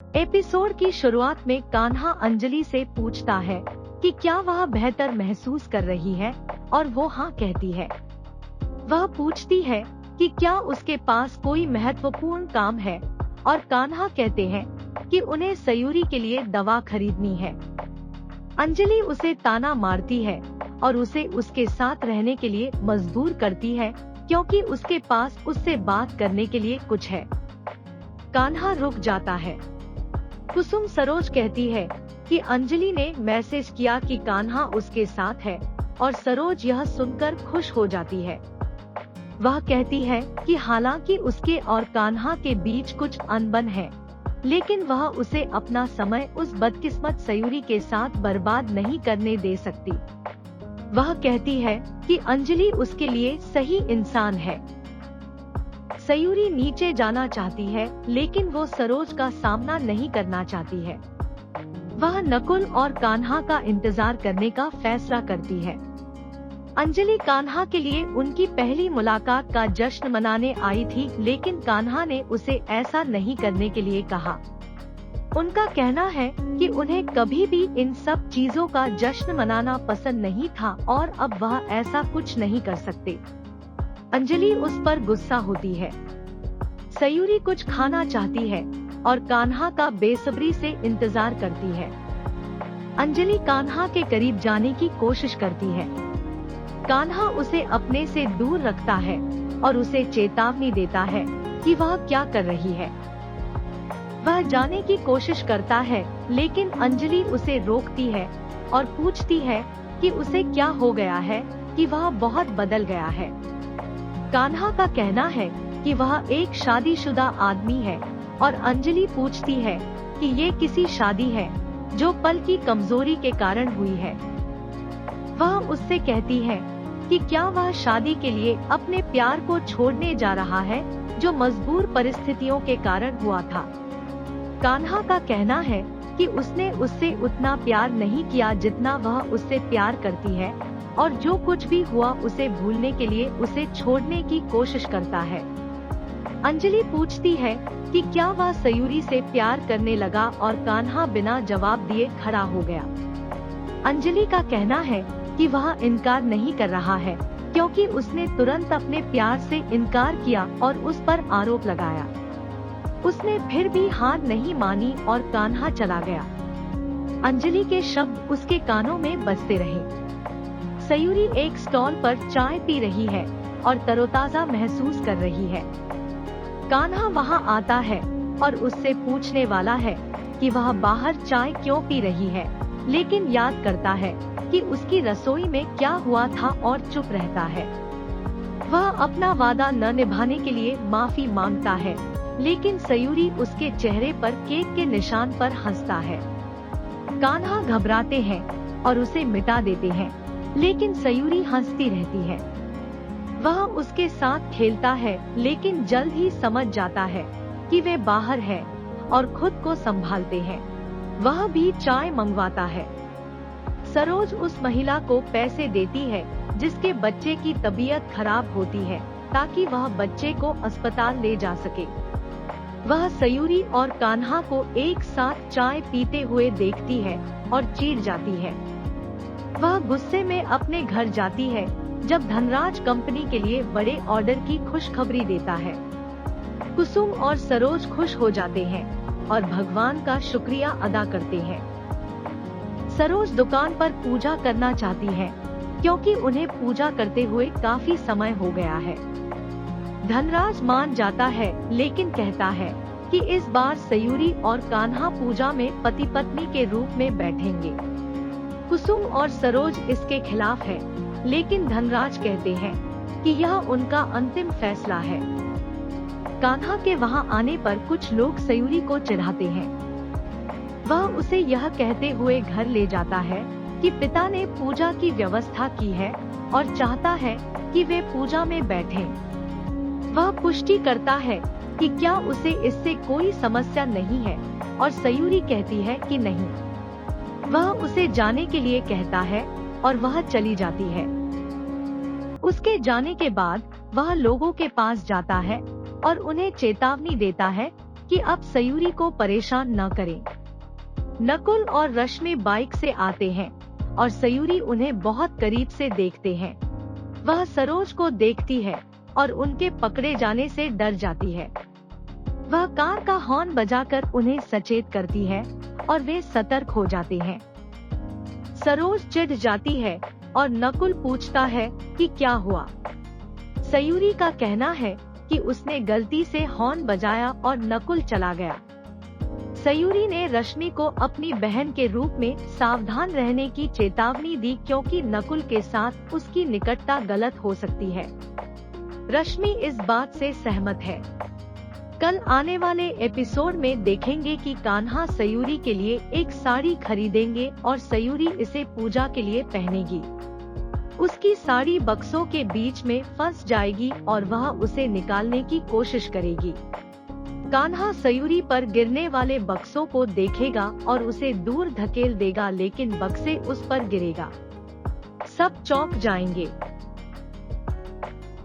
Episode की शुरुआत में कान्हा अंजलि से पूछता है कि क्या वह बेहतर महसूस कर रही है और वो हाँ कहती है। वह पूछती है कि क्या उसके पास कोई महत्वपूर्ण काम है और कान्हा कहते हैं कि उन्हें सयूरी के लिए दवा खरीदनी है। अंजलि उसे ताना मारती है और उसे उसके साथ रहने के लिए मजबूर करती है क्योंकि उसके पास उससे बात करने के लिए कुछ है। कान्हा रुक जाता है। कुसुम सरोज कहती है कि अंजलि ने मैसेज किया कि कान्हा उसके साथ है और सरोज यह सुनकर खुश हो जाती है। वह कहती है कि हालांकि उसके और कान्हा के बीच कुछ अनबन है, लेकिन वह उसे अपना समय उस बदकिस्मत सयूरी के साथ बर्बाद नहीं करने दे सकती। वह कहती है कि अंजलि उसके लिए सही इंसान है। सयूरी नीचे जाना चाहती है, लेकिन वो सरोज का सामना नहीं करना चाहती है। वह नकुल और कान्हा का इंतजार करने का फैसला करती है। अंजलि कान्हा के लिए उनकी पहली मुलाकात का जश्न मनाने आई थी, लेकिन कान्हा ने उसे ऐसा नहीं करने के लिए कहा। उनका कहना है कि उन्हें कभी भी इन सब चीजों का जश्न मनाना पसंद नहीं था और अब वह ऐसा कुछ नहीं कर सकते। अंजलि उस पर गुस्सा होती है। सयूरी कुछ खाना चाहती है और कान्हा का बेसब्री से इंतजार करती है। अंजलि कान्हा के करीब जाने की कोशिश करती है। कान्हा उसे अपने से दूर रखता है और उसे चेतावनी देता है कि वह क्या कर रही है। वह जाने की कोशिश करता है, लेकिन अंजलि उसे रोकती है और पूछती है कि उसे क्या हो गया है कि वह बहुत बदल गया है। कान्हा का कहना है कि वह एक शादीशुदा आदमी है और अंजलि पूछती है कि ये किसी शादी है जो पल की कमजोरी के कारण हुई है। वह उससे कहती है कि क्या वह शादी के लिए अपने प्यार को छोड़ने जा रहा है जो मजबूर परिस्थितियों के कारण हुआ था। कान्हा का कहना है कि उसने उससे उतना प्यार नहीं किया जितना वह उससे प्यार करती है और जो कुछ भी हुआ उसे भूलने के लिए उसे छोड़ने की कोशिश करता है। अंजलि पूछती है कि क्या वह सयूरी से प्यार करने लगा और कान्हा बिना जवाब दिए खड़ा हो गया। अंजलि का कहना है कि वह इनकार नहीं कर रहा है क्योंकि उसने तुरंत अपने प्यार से इनकार किया और उस पर आरोप लगाया। उसने फिर भी हार नहीं मानी और कान्हा चला गया। अंजलि के शब्द उसके कानों में बजते रहे। सयूरी एक स्टॉल पर चाय पी रही है और तरोताजा महसूस कर रही है। कान्हा वहां आता है और उससे पूछने वाला है कि वह बाहर चाय क्यों पी रही है, लेकिन याद करता है कि उसकी रसोई में क्या हुआ था और चुप रहता है। वह अपना वादा न निभाने के लिए माफी मांगता है, लेकिन सयूरी उसके चेहरे पर केक के निशान पर हंसता है। कान्हा घबराते हैं और उसे मिटा देते हैं, लेकिन सयूरी हंसती रहती है। वह उसके साथ खेलता है, लेकिन जल्द ही समझ जाता है कि वे बाहर है और खुद को संभालते हैं। वह भी चाय मंगवाता है। सरोज उस महिला को पैसे देती है जिसके बच्चे की तबीयत खराब होती है ताकि वह बच्चे को अस्पताल ले जा सके। वह सयूरी और कान्हा को एक साथ चाय पीते हुए देखती है और चिढ़ जाती है। वह गुस्से में अपने घर जाती है जब धनराज कंपनी के लिए बड़े ऑर्डर की खुशखबरी देता है। कुसुम और सरोज खुश हो जाते हैं और भगवान का शुक्रिया अदा करते हैं। सरोज दुकान पर पूजा करना चाहती है क्योंकि उन्हें पूजा करते हुए काफी समय हो गया है। धनराज मान जाता है, लेकिन कहता है कि इस बार सयूरी और कान्हा पूजा में पति पत्नी के रूप में बैठेंगे। कुसुम और सरोज इसके खिलाफ है, लेकिन धनराज कहते हैं कि यह उनका अंतिम फैसला है। कान्हा के वहां आने पर कुछ लोग सयूरी को चिढ़ाते हैं। वह उसे यह कहते हुए घर ले जाता है कि पिता ने पूजा की व्यवस्था की है और चाहता है कि वे पूजा में बैठें। वह पुष्टि करता है कि क्या उसे इससे कोई समस्या नहीं है और सयूरी कहती है कि नहीं। वह उसे जाने के लिए कहता है और वह चली जाती है। उसके जाने के बाद वह लोगों के पास जाता है और उन्हें चेतावनी देता है कि अब सयूरी को परेशान न करें। नकुल और रश्मि बाइक से आते हैं और सयूरी उन्हें बहुत करीब से देखते हैं। वह सरोज को देखती है और उनके पकड़े जाने से डर जाती है। वह कार का हॉर्न बजाकर उन्हें सचेत करती है और वे सतर्क हो जाते हैं। सरोज चिढ़ जाती है और नकुल पूछता है कि क्या हुआ। सयूरी का कहना है कि उसने गलती से हॉर्न बजाया और नकुल चला गया। सयूरी ने रश्मि को अपनी बहन के रूप में सावधान रहने की चेतावनी दी क्योंकि नकुल के साथ उसकी निकटता गलत हो सकती है। रश्मि इस बात से सहमत है। कल आने वाले एपिसोड में देखेंगे कि कान्हा सयूरी के लिए एक साड़ी खरीदेंगे और सयूरी इसे पूजा के लिए पहनेगी। उसकी साड़ी बक्सों के बीच में फंस जाएगी और वह उसे निकालने की कोशिश करेगी। कान्हा सयूरी पर गिरने वाले बक्सों को देखेगा और उसे दूर धकेल देगा, लेकिन बक्से उस पर गिरेगा। सब चौंक जाएंगे।